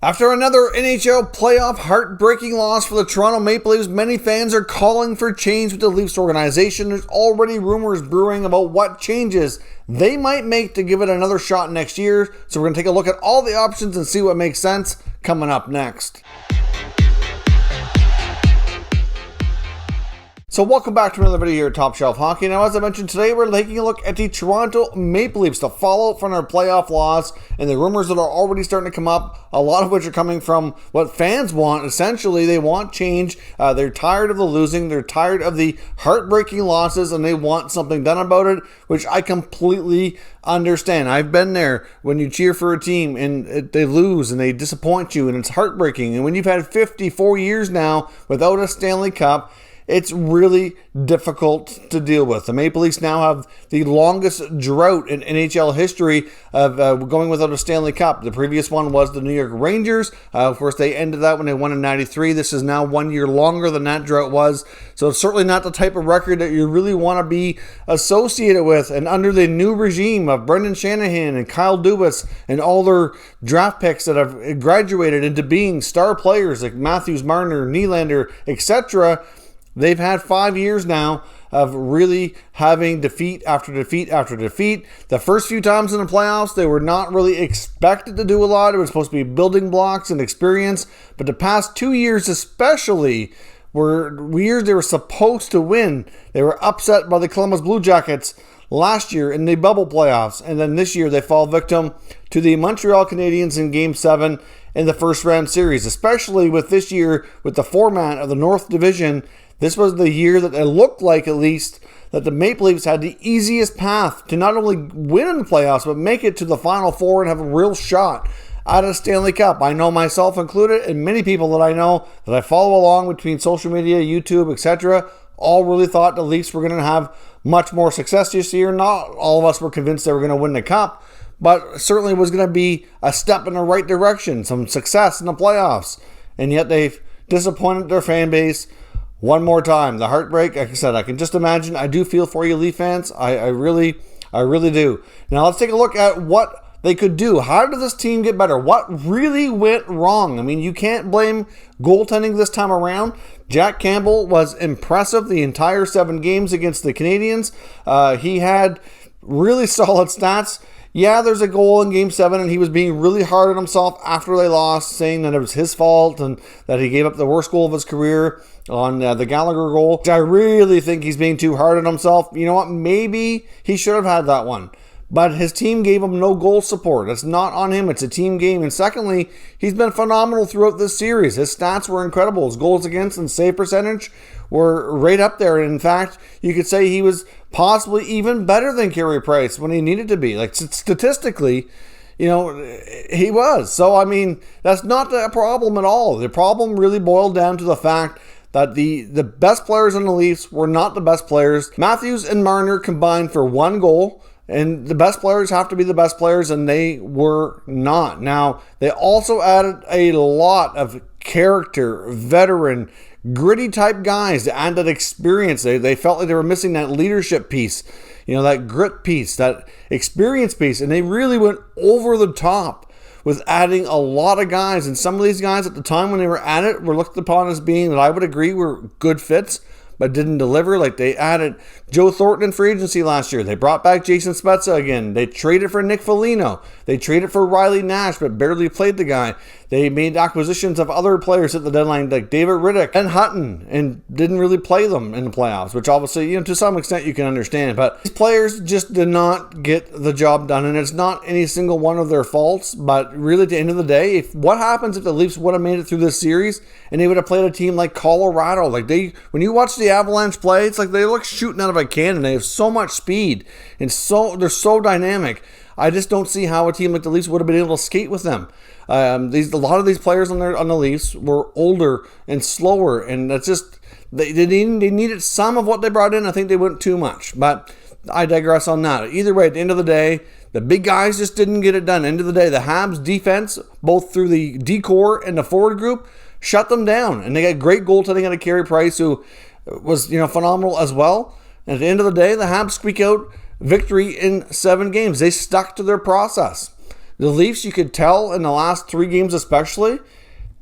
After another NHL playoff heartbreaking loss for the Toronto Maple Leafs, many fans are calling for change with the Leafs organization. There's already rumors brewing about what changes they might make to give it another shot next year. So we're going to take a look at all the options and see what makes sense coming up next. So welcome back to another video here at Top Shelf Hockey. Now, as I mentioned today, we're taking a look at the Toronto Maple Leafs, the fallout from their playoff loss, and the rumors that are already starting to come up, a lot of which are coming from what fans want. Essentially, they want change. They're tired of the losing. They're tired of the heartbreaking losses, and they want something done about it, which I completely understand. I've been there when you cheer for a team and they lose and they disappoint you, and it's heartbreaking. And when you've had 54 years now without a Stanley Cup, it's really difficult to deal with. The Maple Leafs now have the longest drought in NHL history of going without a Stanley Cup. The previous one was the New York Rangers. Of course, they ended that when they won in '93. This is now 1 year longer than that drought was. So it's certainly not the type of record that you really want to be associated with. And under the new regime of Brendan Shanahan and Kyle Dubas and all their draft picks that have graduated into being star players like Mitch Marner, Nylander, etc., they've had 5 years now of really having defeat after defeat after defeat. The first few times in the playoffs, they were not really expected to do a lot. It was supposed to be building blocks and experience. But the past 2 years especially were years they were supposed to win. They were upset by the Columbus Blue Jackets last year in the bubble playoffs. And then this year they fall victim to the Montreal Canadiens in Game 7 in the first round series. Especially with this year, with the format of the North Division, this was the year that it looked like, at least, that the Maple Leafs had the easiest path to not only win in the playoffs, but make it to the Final Four and have a real shot at a Stanley Cup. I know myself included, and many people that I know that I follow along between social media, YouTube, etc., all really thought the Leafs were going to have much more success this year. Not all of us were convinced they were going to win the Cup, but certainly was going to be a step in the right direction, some success in the playoffs. And yet they've disappointed their fan base one more time. The heartbreak, like I said, I can just imagine. I do feel for you, Leaf fans. I really do. Now let's take a look at what they could do. How did this team get better? What really went wrong? I mean, you can't blame goaltending this time around. Jack Campbell was impressive the entire 7 games against the Canadiens. He had really solid stats. Yeah, there's a goal in Game 7, and he was being really hard on himself after they lost, saying that it was his fault and that he gave up the worst goal of his career on the Gallagher goal. I really think he's being too hard on himself. You know what? Maybe he should have had that one. But his team gave him no goal support. It's not on him. It's a team game. And secondly, he's been phenomenal throughout this series. His stats were incredible. His goals against and save percentage were right up there. And in fact, you could say he was possibly even better than Carey Price when he needed to be. Like, statistically, you know, he was. So, I mean, that's not a problem at all. The problem really boiled down to the fact that the best players in the Leafs were not the best players. Matthews and Marner combined for 1 goal. And the best players have to be the best players, and they were not. Now, they also added a lot of character, veteran, gritty type guys to add that experience. They felt like they were missing that leadership piece, you know, that grit piece, that experience piece. And they really went over the top with adding a lot of guys. And some of these guys at the time when they were at it were looked upon as being, that I would agree, were good fits, but didn't deliver. Like, they added Joe Thornton in free agency last year. They brought back Jason Spezza again. They traded for Nick Foligno. They traded for Riley Nash, but barely played the guy. They made acquisitions of other players at the deadline, like David Riddick and Hutton, and didn't really play them in the playoffs, which obviously, you know, to some extent you can understand. But these players just did not get the job done, and it's not any single one of their faults. But really, at the end of the day, what happens if the Leafs would have made it through this series and they would have played a team like Colorado? Like, when you watch the Avalanche play, it's like they look shooting out of a cannon. They have so much speed, and they're so dynamic. I just don't see how a team like the Leafs would have been able to skate with them. A lot of these players on the Leafs were older and slower, and that's just they needed some of what they brought in. I think they went too much, but I digress on that. Either way, at the end of the day, the big guys just didn't get it done. End of the day, the Habs defense, both through the D-core and the forward group, shut them down, and they got great goaltending out of Carey Price, who was, you know, phenomenal as well. And at the end of the day, the Habs squeak out victory in 7 games. They stuck to their process. The Leafs, you could tell in the last 3 games especially,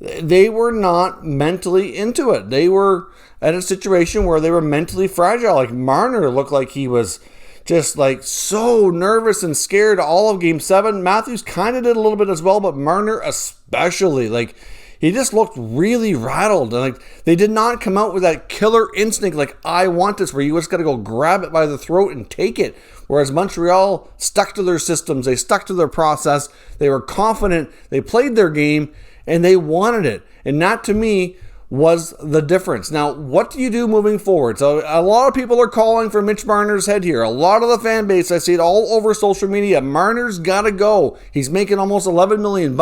they were not mentally into it. They were at a situation where they were mentally fragile. Like Marner looked like he was just like so nervous and scared all of Game 7. Matthews kind of did a little bit as well, but Marner especially, like he just looked really rattled. And like they did not come out with that killer instinct like I want this, where you just got to go grab it by the throat and take it. Whereas Montreal stuck to their systems, they stuck to their process, they were confident, they played their game, and they wanted it. And that, to me, was the difference. Now, what do you do moving forward? So a lot of people are calling for Mitch Marner's head here. A lot of the fan base, I see it all over social media. Marner's got to go. He's making almost $11 million.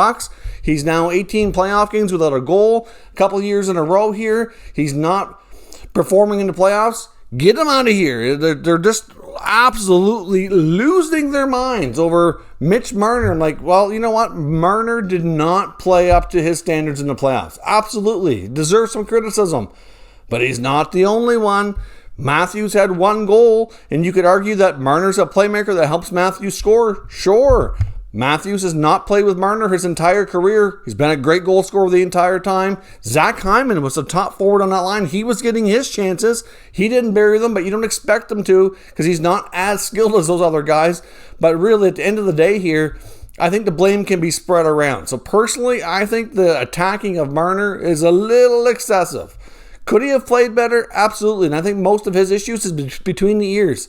He's now 18 playoff games without a goal. A couple years in a row here. He's not performing in the playoffs. Get him out of here. They're just absolutely losing their minds over Mitch Marner. I'm like, well, you know what? Marner did not play up to his standards in the playoffs. Absolutely. Deserves some criticism. But he's not the only one. Matthews had 1 goal, and you could argue that Marner's a playmaker that helps Matthews score. Sure. Matthews has not played with Marner his entire career. He's been a great goal scorer the entire time. Zach Hyman was the top forward on that line. He was getting his chances. He didn't bury them, but you don't expect him to because he's not as skilled as those other guys. But really, at the end of the day here, I think the blame can be spread around. So personally, I think the attacking of Marner is a little excessive. Could he have played better? Absolutely. And I think most of his issues is between the ears.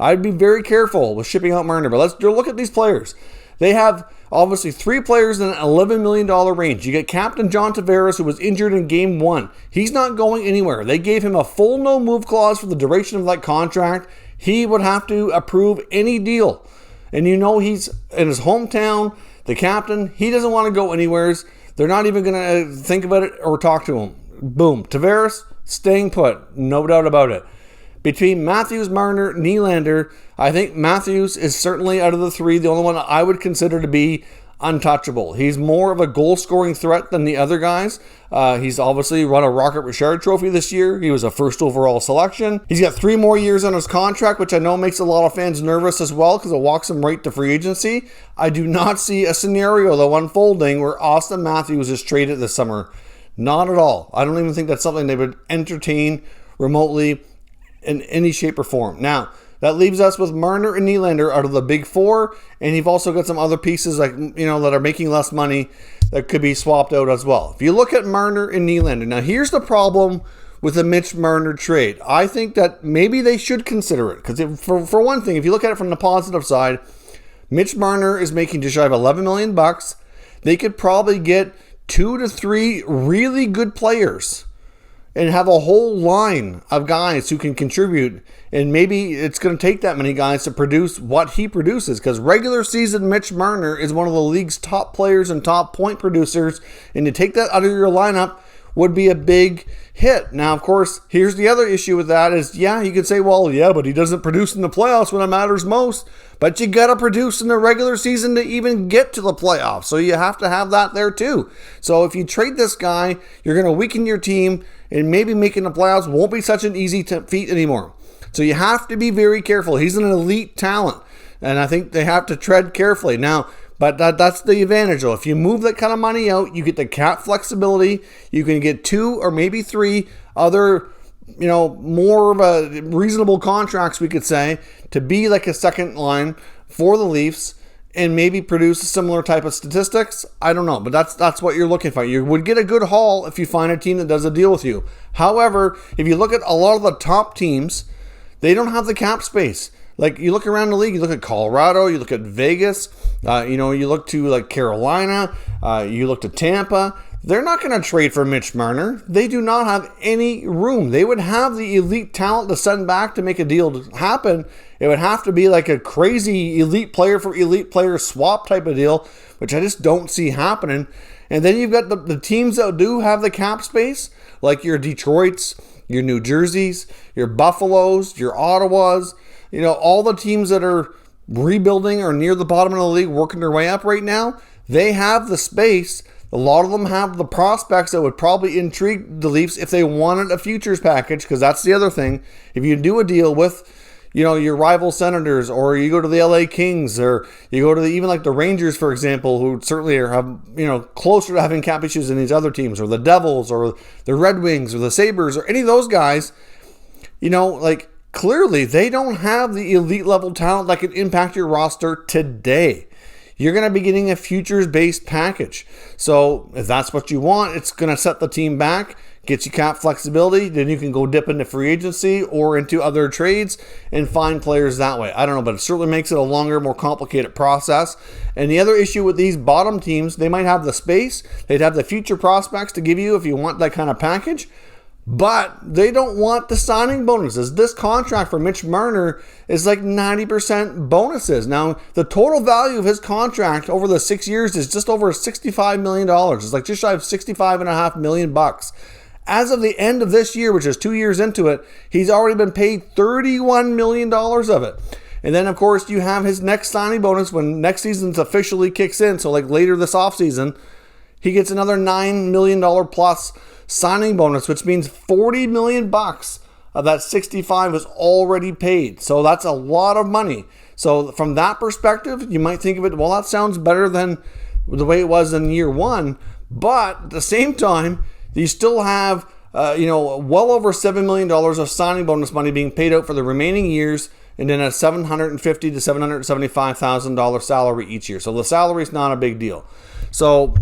I'd be very careful with shipping out Marner. But let's look at these players. They have obviously 3 players in an $11 million range. You get Captain John Tavares, who was injured in Game 1. He's not going anywhere. They gave him a full no-move clause for the duration of that contract. He would have to approve any deal. And you know he's in his hometown, the captain. He doesn't want to go anywhere. They're not even going to think about it or talk to him. Boom. Tavares, staying put. No doubt about it. Between Matthews, Marner, Nylander, I think Matthews is certainly out of the 3 the only one I would consider to be untouchable. He's more of a goal-scoring threat than the other guys. He's obviously won a Rocket Richard trophy this year. He was a first overall selection. He's got 3 more years on his contract, which I know makes a lot of fans nervous as well because it walks him right to free agency. I do not see a scenario, though, unfolding where Austin Matthews is traded this summer. Not at all. I don't even think that's something they would entertain remotely in any shape or form. Now, that leaves us with Marner and Nylander out of the big 4, and you've also got some other pieces like that are making less money that could be swapped out as well. If you look at Marner and Nylander, now here's the problem with the Mitch Marner trade. I think that maybe they should consider it because for one thing, if you look at it from the positive side, Mitch Marner is making just shy of $11 million. They could probably get 2 to 3 really good players and have a whole line of guys who can contribute. And maybe it's going to take that many guys to produce what he produces, because regular season Mitch Marner is one of the league's top players and top point producers. And to take that out of your lineup would be a big hit. Now, of course, here's the other issue with that is, yeah, you could say, well, yeah, but he doesn't produce in the playoffs when it matters most. But you got to produce in the regular season to even get to the playoffs. So you have to have that there too. So if you trade this guy, you're going to weaken your team, and maybe making the playoffs won't be such an easy feat anymore. So you have to be very careful. He's an elite talent, and I think they have to tread carefully. Now, but that's the advantage, though. If you move that kind of money out, you get the cap flexibility. You can get 2 or maybe 3 other, more of a reasonable contracts, we could say, to be like a second line for the Leafs and maybe produce a similar type of statistics. I don't know, but that's what you're looking for. You would get a good haul if you find a team that does a deal with you. However, if you look at a lot of the top teams, they don't have the cap space. Like, you look around the league, you look at Colorado, you look at Vegas, you look to like Carolina, you look to Tampa. They're not going to trade for Mitch Marner. They do not have any room. They would have the elite talent to send back to make a deal happen. It would have to be like a crazy elite player for elite player swap type of deal, which I just don't see happening. And then you've got the teams that do have the cap space, like your Detroits, your New Jerseys, your Buffaloes, your Ottawas, all the teams that are rebuilding or near the bottom of the league, working their way up right now. They have the space. A lot of them have the prospects that would probably intrigue the Leafs if they wanted a futures package, because that's the other thing. If you do a deal with, your rival Senators, or you go to the LA Kings, or you go to even like the Rangers, for example, who certainly have, closer to having cap issues than these other teams, or the Devils, or the Red Wings, or the Sabres, or any of those guys, like clearly they don't have the elite level talent that can impact your roster today. You're going to be getting a futures-based package. So if that's what you want, it's going to set the team back, gets you cap flexibility. Then you can go dip into free agency or into other trades and find players that way. I don't know, but it certainly makes it a longer, more complicated process. And the other issue with these bottom teams, they might have the space. They'd have the future prospects to give you if you want that kind of package. But they don't want the signing bonuses. This contract for Mitch Marner is like 90% bonuses. Now, the total value of his contract over the 6 years is just over $65 million. It's like just shy of $65.5 million. As of the end of this year, which is 2 years into it, he's already been paid $31 million of it. And then, of course, you have his next signing bonus when next season's officially kicks in. So like later this offseason, he gets another $9 million plus signing bonus, which means $40 million of that 65 is already paid. So that's a lot of money. So from that perspective, you might think of it, well, that sounds better than the way it was in year one. But at the same time, you still have, well over $7 million of signing bonus money being paid out for the remaining years, and then a $750,000 to $775,000 salary each year. So the salary is not a big deal. So,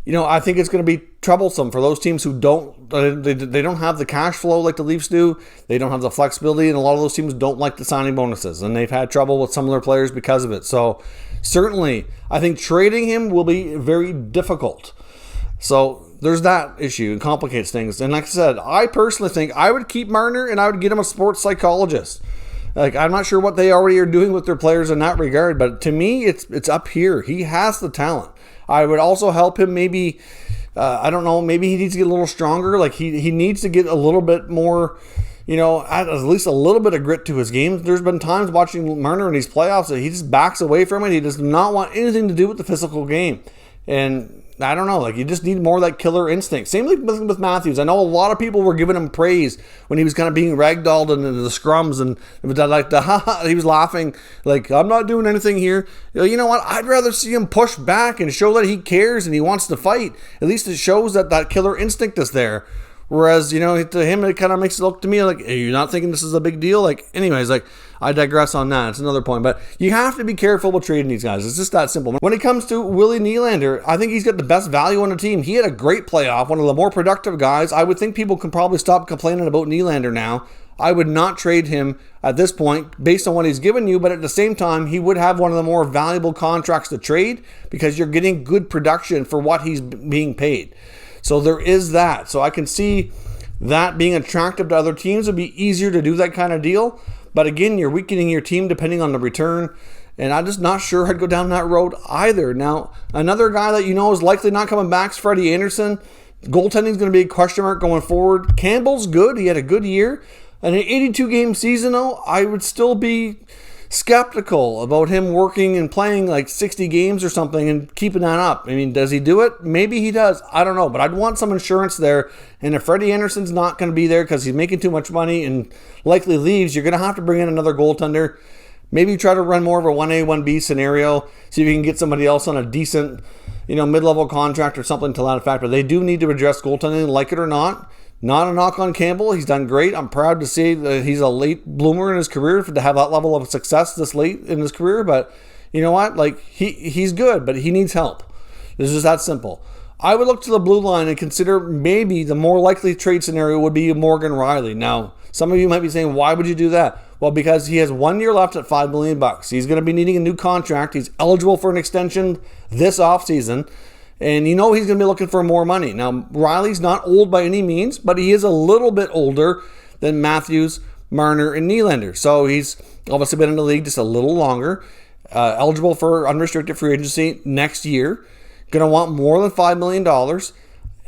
I think it's going to be troublesome for those teams who they don't have the cash flow like the Leafs do. They don't have the flexibility, and a lot of those teams don't like the signing bonuses, and they've had trouble with some of their players because of it. So certainly, I think trading him will be very difficult. So there's that issue. It complicates things. And like I said, I personally think I would keep Marner, and I would get him a sports psychologist. Like, I'm not sure what they already are doing with their players in that regard, but to me, it's up here. He has the talent. I would also help him maybe, I don't know, maybe he needs to get a little stronger. Like, he needs to get a little bit more, at least a little bit of grit to his game. There's been times watching Marner in these playoffs that he just backs away from it. He does not want anything to do with the physical game. And I don't know, like, you just need more of that killer instinct. Same with Matthews. I know a lot of people were giving him praise when he was kind of being ragdolled into the scrums, and he was laughing, like, I'm not doing anything here. You know what? I'd rather see him push back and show that he cares and he wants to fight. At least it shows that killer instinct is there. Whereas, to him, it kind of makes it look to me like, hey, you're not thinking this is a big deal? Like, anyways, like, I digress on that. It's another point. But you have to be careful with trading these guys. It's just that simple. When it comes to Willie Nylander, I think he's got the best value on the team. He had a great playoff, one of the more productive guys. I would think people can probably stop complaining about Nylander now. I would not trade him at this point based on what he's given you, but at the same time, he would have one of the more valuable contracts to trade because you're getting good production for what he's being paid. So there is that. So I can see that being attractive to other teams. Would be easier to do that kind of deal. But again, you're weakening your team depending on the return. And I'm just not sure I'd go down that road either. Now, another guy that is likely not coming back is Freddie Anderson. Goaltending is going to be a question mark going forward. Campbell's good. He had a good year. And an 82-game season, though, I would still be skeptical about him working and playing like 60 games or something and keeping that up. I mean, does he do it? Maybe he does. I don't know. But I'd want some insurance there. And if Freddie Anderson's not going to be there because he's making too much money and likely leaves, you're going to have to bring in another goaltender. Maybe try to run more of a 1A, 1B scenario. See if you can get somebody else on a decent, mid-level contract or something to that effect. But they do need to address goaltending, like it or not. Not a knock on Campbell. He's done great. I'm proud to see that he's a late bloomer in his career to have that level of success this late in his career. But you know what? Like, he's good, but he needs help. This is that simple. I would look to the blue line and consider maybe the more likely trade scenario would be Morgan Rielly. Now, some of you might be saying, why would you do that? Well, because he has 1 year left at $5 million. He's going to be needing a new contract. He's eligible for an extension this offseason. And he's going to be looking for more money. Now, Rielly's not old by any means, but he is a little bit older than Matthews, Marner, and Nylander. So he's obviously been in the league just a little longer. Eligible for unrestricted free agency next year. Going to want more than $5 million.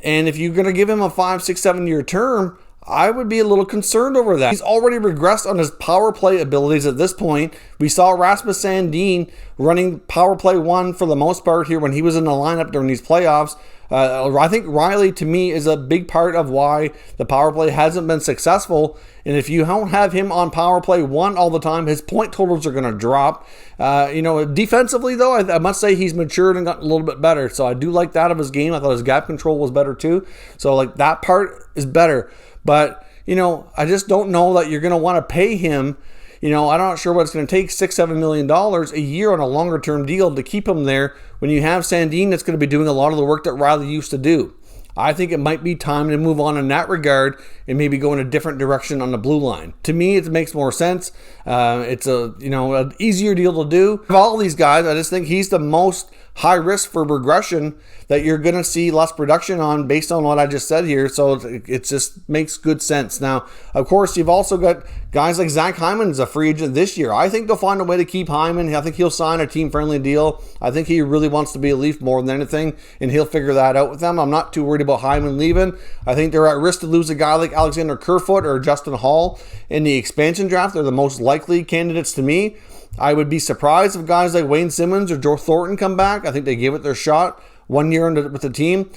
And if you're going to give him a 5, 6, 7 year term, I would be a little concerned over that. He's already regressed on his power play abilities at this point. We saw Rasmus Sandin running power play 1 for the most part here when he was in the lineup during these playoffs. I think Rielly, to me, is a big part of why the power play hasn't been successful. And if you don't have him on power play 1 all the time, his point totals are going to drop. Defensively, though, I must say he's matured and gotten a little bit better. So I do like that of his game. I thought his gap control was better too. So like that part is better. But, I just don't know that you're going to want to pay him. I'm not sure what it's going to take, $6-7 million a year on a longer term deal to keep him there when you have Sandin that's going to be doing a lot of the work that Rielly used to do. I think it might be time to move on in that regard and maybe go in a different direction on the blue line. To me, it makes more sense. It's an easier deal to do. Of all these guys, I just think he's the most high risk for regression that you're going to see less production on based on what I just said here. So it just makes good sense. Now, of course, you've also got guys like Zach Hyman's a free agent this year. I think they'll find a way to keep Hyman. I think he'll sign a team-friendly deal. I think he really wants to be a Leaf more than anything, and he'll figure that out with them. I'm not too worried about Hyman leaving. I think they're at risk to lose a guy like Alexander Kerfoot or Justin Hall in the expansion draft. They're the most likely candidates to me. I would be surprised if guys like Wayne Simmons or Joe Thornton come back. I think they give it their shot 1 year with the team.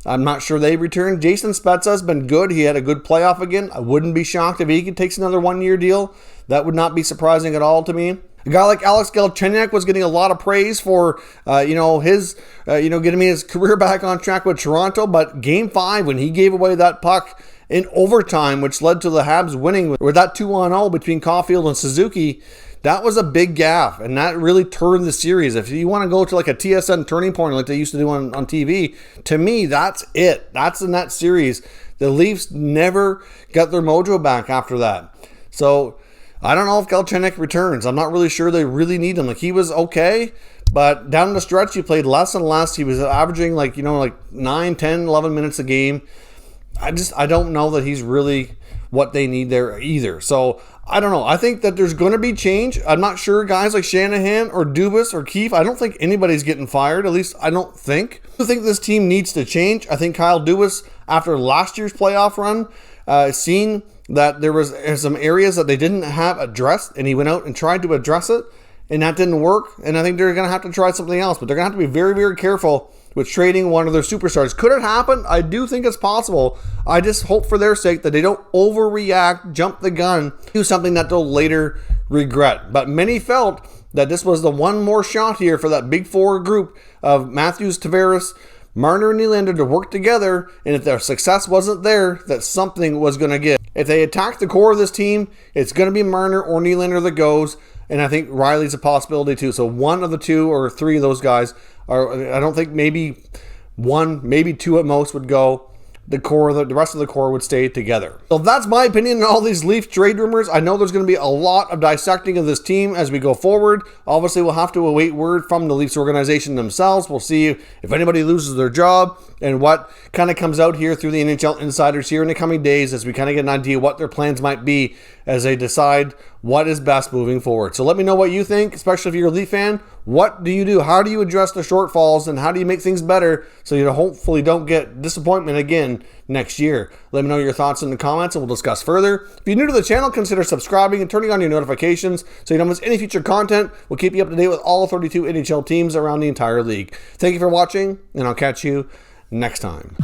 I'm not sure they return. Jason Spezza has been good. He had a good playoff again. I wouldn't be shocked if he takes another 1 year deal. That would not be surprising at all to me. A guy like Alex Galchenyuk was getting a lot of praise for, getting his career back on track with Toronto. But Game 5, when he gave away that puck in overtime, which led to the Habs winning with that 2-0 between Caulfield and Suzuki, that was a big gaffe, and that really turned the series. If you want to go to like a TSN turning point like they used to do on TV, to me, that's it. That's in that series. The Leafs never got their mojo back after that. So I don't know if Galchenyuk returns. I'm not really sure they really need him. Like, he was okay, but down the stretch, he played less and less. He was averaging like 9, 10, 11 minutes a game. I don't know that he's really what they need there either. So I don't know. I think that there's going to be change. I'm not sure guys like Shanahan or Dubas or Keefe, I don't think anybody's getting fired. At least I don't think. I think this team needs to change. I think Kyle Dubas, after last year's playoff run, seen that there was some areas that they didn't have addressed, and he went out and tried to address it, and that didn't work. And I think they're going to have to try something else, but they're going to have to be very, very careful with trading one of their superstars. Could it happen? I do think it's possible. I just hope for their sake that they don't overreact, jump the gun, do something that they'll later regret. But many felt that this was the one more shot here for that big four group of Matthews, Tavares, Marner, and Nylander to work together, and if their success wasn't there, that something was going to give. If they attack the core of this team, it's going to be Marner or Nylander that goes, and I think Rielly's a possibility too. So one of the two or three of those guys are, I don't think maybe one, maybe two at most would go. The rest of the core would stay together. So that's my opinion on all these Leaf trade rumors. I know there's going to be a lot of dissecting of this team as we go forward. Obviously, we'll have to await word from the Leafs organization themselves. We'll see if anybody loses their job and what kind of comes out here through the NHL insiders here in the coming days as we kind of get an idea what their plans might be as they decide what is best moving forward. So let me know what you think, especially if you're a Leaf fan. What do you do? How do you address the shortfalls, and how do you make things better so you hopefully don't get disappointment again next year? Let me know your thoughts in the comments and we'll discuss further. If you're new to the channel, consider subscribing and turning on your notifications so you don't miss any future content. We'll keep you up to date with all 32 NHL teams around the entire league. Thank you for watching, and I'll catch you next time.